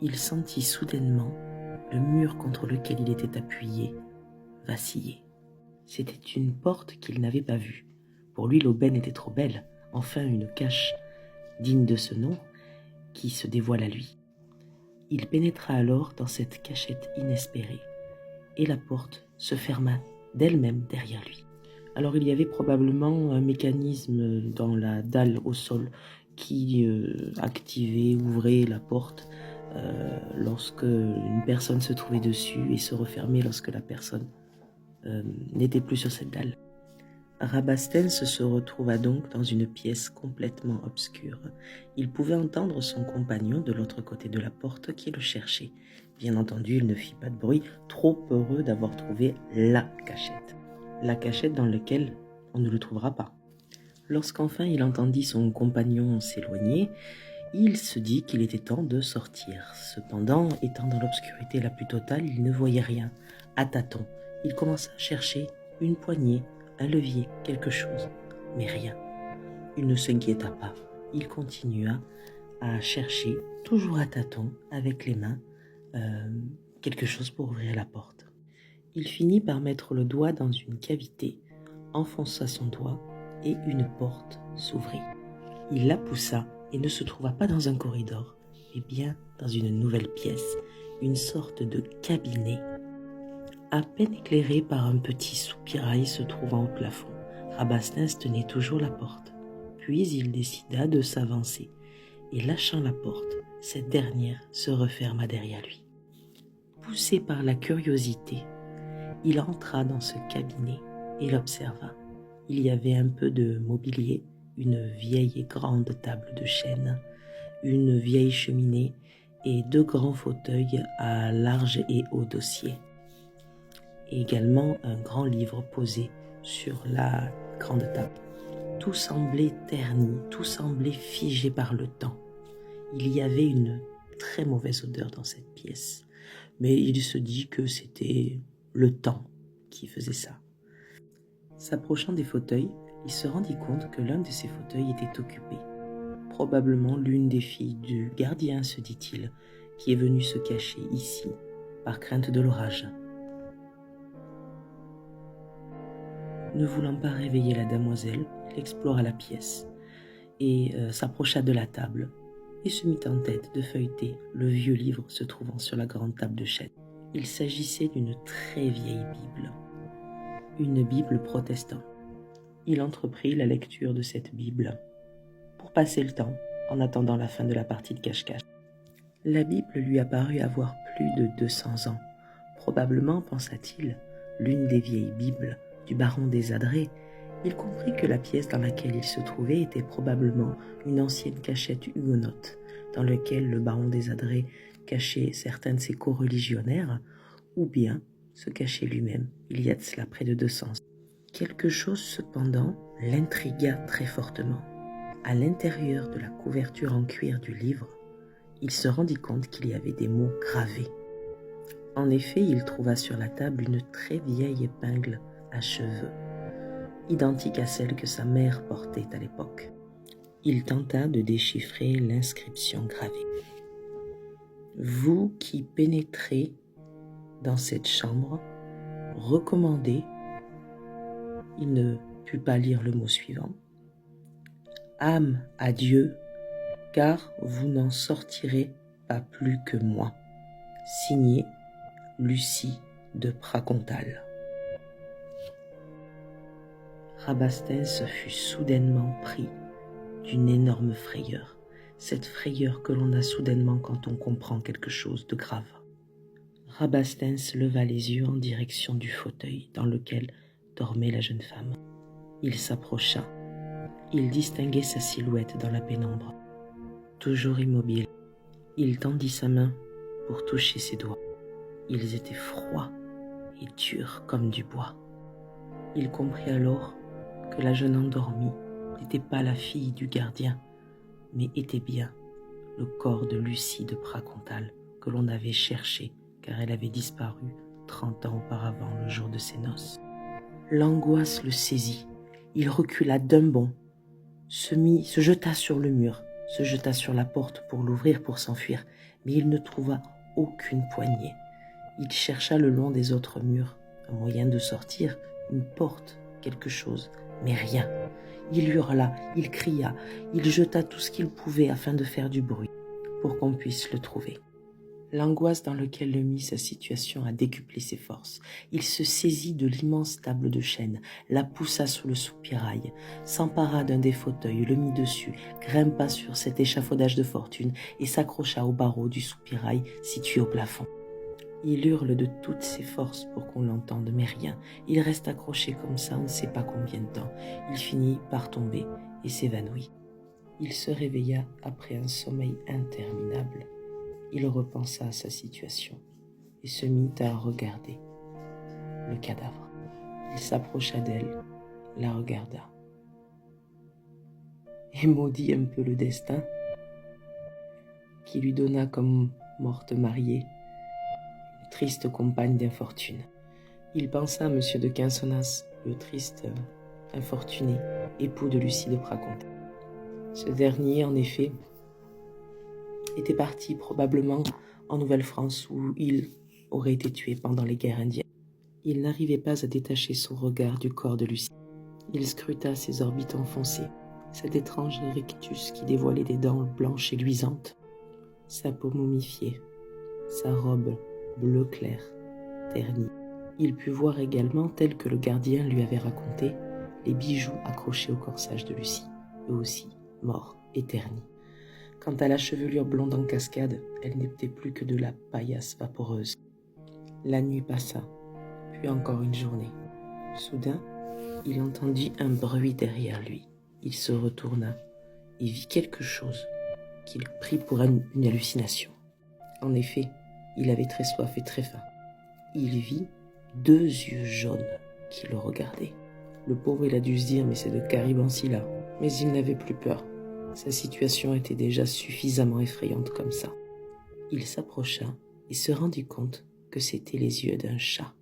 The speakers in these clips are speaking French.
il sentit soudainement le mur contre lequel il était appuyé vaciller. C'était une porte qu'il n'avait pas vue. Pour lui, l'aubaine était trop belle. Enfin, une cache digne de ce nom qui se dévoile à lui. Il pénétra alors dans cette cachette inespérée et la porte se ferma d'elle-même derrière lui. Alors il y avait probablement un mécanisme dans la dalle au sol qui activait, ouvrait la porte lorsque une personne se trouvait dessus et se refermait lorsque la personne n'était plus sur cette dalle. Rabastens se retrouva donc dans une pièce complètement obscure. Il pouvait entendre son compagnon de l'autre côté de la porte qui le cherchait. Bien entendu, il ne fit pas de bruit, trop heureux d'avoir trouvé la cachette dans laquelle on ne le trouvera pas. Lorsqu'enfin il entendit son compagnon s'éloigner, il se dit qu'il était temps de sortir. Cependant, étant dans l'obscurité la plus totale, il ne voyait rien. À tâtons, il commença à chercher une poignée, un levier, quelque chose, mais rien. Il ne s'inquiéta pas. Il continua à chercher, toujours à tâtons, avec les mains, quelque chose pour ouvrir la porte. Il finit par mettre le doigt dans une cavité, enfonça son doigt et une porte s'ouvrit. Il la poussa et ne se trouva pas dans un corridor, mais bien dans une nouvelle pièce, une sorte de cabinet. À peine éclairé par un petit soupirail se trouvant au plafond, Rabastens tenait toujours la porte. Puis il décida de s'avancer, et lâchant la porte, cette dernière se referma derrière lui. Poussé par la curiosité, il entra dans ce cabinet et l'observa. Il y avait un peu de mobilier, une vieille et grande table de chêne, une vieille cheminée et 2 grands fauteuils à large et haut dossier. Et également un grand livre posé sur la grande table. Tout semblait terni, tout semblait figé par le temps. Il y avait une très mauvaise odeur dans cette pièce, mais il se dit que c'était le temps qui faisait ça. S'approchant des fauteuils, il se rendit compte que l'un de ces fauteuils était occupé. Probablement l'une des filles du gardien, se dit-il, qui est venue se cacher ici, par crainte de l'orage. Ne voulant pas réveiller la demoiselle, il explora la pièce et s'approcha de la table et se mit en tête de feuilleter le vieux livre se trouvant sur la grande table de chêne. Il s'agissait d'une très vieille Bible, une Bible protestante. Il entreprit la lecture de cette Bible pour passer le temps en attendant la fin de la partie de cache-cache. La Bible lui apparut avoir plus de 200 ans. Probablement, pensa-t-il, l'une des vieilles Bibles du baron des Adrets. Il comprit que la pièce dans laquelle il se trouvait était probablement une ancienne cachette huguenote, dans laquelle le baron des Adrets cachait certains de ses coreligionnaires, ou bien se cachait lui-même, il y a de cela près de 200 ans. Quelque chose, cependant, l'intrigua très fortement. À l'intérieur de la couverture en cuir du livre, il se rendit compte qu'il y avait des mots gravés. En effet, il trouva sur la table une très vieille épingle à cheveux, identique à celle que sa mère portait à l'époque. Il tenta de déchiffrer l'inscription gravée. « Vous qui pénétrez dans cette chambre, recommandez », il ne put pas lire le mot suivant, « âme à Dieu, car vous n'en sortirez pas plus que moi. » Signé Lucie de Pracontal. Rabastens fut soudainement pris d'une énorme frayeur, cette frayeur que l'on a soudainement quand on comprend quelque chose de grave. Rabastens leva les yeux en direction du fauteuil dans lequel dormait la jeune femme. Il s'approcha. Il distinguait sa silhouette dans la pénombre. Toujours immobile, il tendit sa main pour toucher ses doigts. Ils étaient froids et durs comme du bois. Il comprit alors que la jeune endormie n'était pas la fille du gardien, mais était bien le corps de Lucie de Pracontal que l'on avait cherché car elle avait disparu 30 ans auparavant le jour de ses noces. L'angoisse le saisit. Il recula d'un bond, se jeta sur le mur, se jeta sur la porte pour l'ouvrir pour s'enfuir, mais il ne trouva aucune poignée. Il chercha le long des autres murs un moyen de sortir, une porte, quelque chose, mais rien. Il hurla, il cria, il jeta tout ce qu'il pouvait afin de faire du bruit, pour qu'on puisse le trouver. L'angoisse dans laquelle le mit sa situation a décuplé ses forces. Il se saisit de l'immense table de chêne, la poussa sous le soupirail, s'empara d'un des fauteuils, le mit dessus, grimpa sur cet échafaudage de fortune et s'accrocha au barreau du soupirail situé au plafond. Il hurle de toutes ses forces pour qu'on l'entende, mais rien. Il reste accroché comme ça, on ne sait pas combien de temps. Il finit par tomber et s'évanouit. Il se réveilla après un sommeil interminable. Il repensa à sa situation et se mit à regarder le cadavre. Il s'approcha d'elle, la regarda et maudit un peu le destin qui lui donna comme morte mariée une triste compagne d'infortune. Il pensa à M. de Quinsonnas, le triste infortuné, époux de Lucie de Praconte. Ce dernier, en effet, était parti probablement en Nouvelle-France où il aurait été tué pendant les guerres indiennes. Il n'arrivait pas à détacher son regard du corps de Lucie. Il scruta ses orbites enfoncées, cet étrange rictus qui dévoilait des dents blanches et luisantes, sa peau momifiée, sa robe bleu clair, ternie. Il put voir également, tel que le gardien lui avait raconté, les bijoux accrochés au corsage de Lucie, eux aussi morts et ternis. Quant à la chevelure blonde en cascade, elle n'était plus que de la paillasse vaporeuse. La nuit passa, puis encore une journée. Soudain, il entendit un bruit derrière lui. Il se retourna et vit quelque chose qu'il prit pour une hallucination. En effet, il avait très soif et très faim. Il vit 2 yeux jaunes qui le regardaient. Le pauvre, il a dû se dire, mais c'est de Caribansi-là. Mais il n'avait plus peur. Sa situation était déjà suffisamment effrayante comme ça. Il s'approcha et se rendit compte que c'étaient les yeux d'un chat.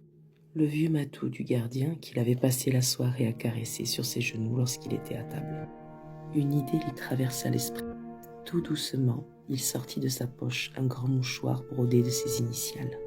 Le vieux matou du gardien qu'il avait passé la soirée à caresser sur ses genoux lorsqu'il était à table. Une idée lui traversa l'esprit. Tout doucement, il sortit de sa poche un grand mouchoir brodé de ses initiales.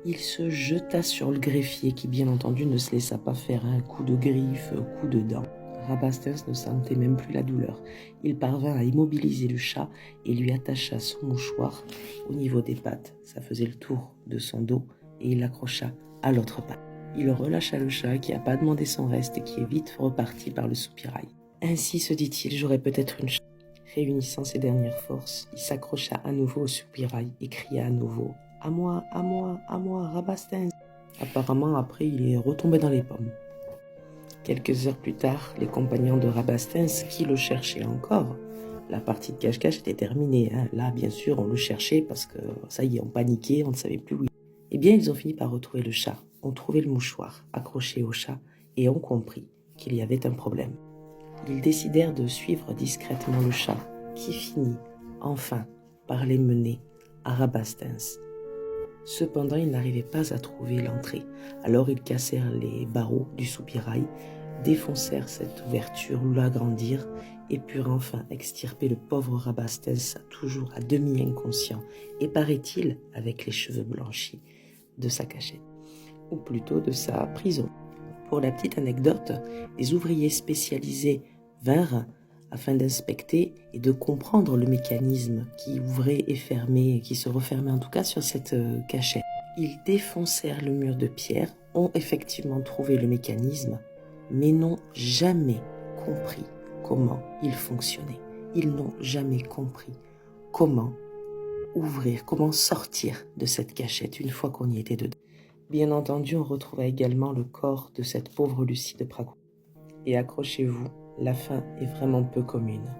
Il se jeta sur le greffier qui, bien entendu, ne se laissa pas faire un coup de griffe, un coup de dent. Rabastens ne sentait même plus la douleur. Il parvint à immobiliser le chat et lui attacha son mouchoir au niveau des pattes. Ça faisait le tour de son dos et il l'accrocha à l'autre patte. Il relâcha le chat qui n'a pas demandé son reste et qui est vite reparti par le soupirail. Ainsi, se dit-il, j'aurai peut-être une chance. Réunissant ses dernières forces, il s'accrocha à nouveau au soupirail et cria à nouveau « À moi, à moi, à moi, Rabastens !» Apparemment, après, il est retombé dans les pommes. Quelques heures plus tard, les compagnons de Rabastens, qui le cherchaient encore, la partie de cache-cache était terminée. Là, bien sûr, on le cherchait parce que, ça y est, on paniquait, on ne savait plus où il était. Eh bien, ils ont fini par retrouver le chat, ont trouvé le mouchoir accroché au chat et ont compris qu'il y avait un problème. Ils décidèrent de suivre discrètement le chat, qui finit, enfin, par les mener à Rabastens. Cependant, ils n'arrivaient pas à trouver l'entrée. Alors, ils cassèrent les barreaux du soupirail, défoncèrent cette ouverture, l'agrandirent et purent enfin extirper le pauvre Rabastens, toujours à demi inconscient, et paraît-il avec les cheveux blanchis, de sa cachette, ou plutôt de sa prison. Pour la petite anecdote, les ouvriers spécialisés vinrent afin d'inspecter et de comprendre le mécanisme qui ouvrait et fermait, qui se refermait en tout cas sur cette cachette. Ils défoncèrent le mur de pierre, ont effectivement trouvé le mécanisme, mais n'ont jamais compris comment il fonctionnait. Ils n'ont jamais compris comment ouvrir, comment sortir de cette cachette une fois qu'on y était dedans. Bien entendu, on retrouva également le corps de cette pauvre Lucie de Praconte. Et accrochez-vous, la fin est vraiment peu commune.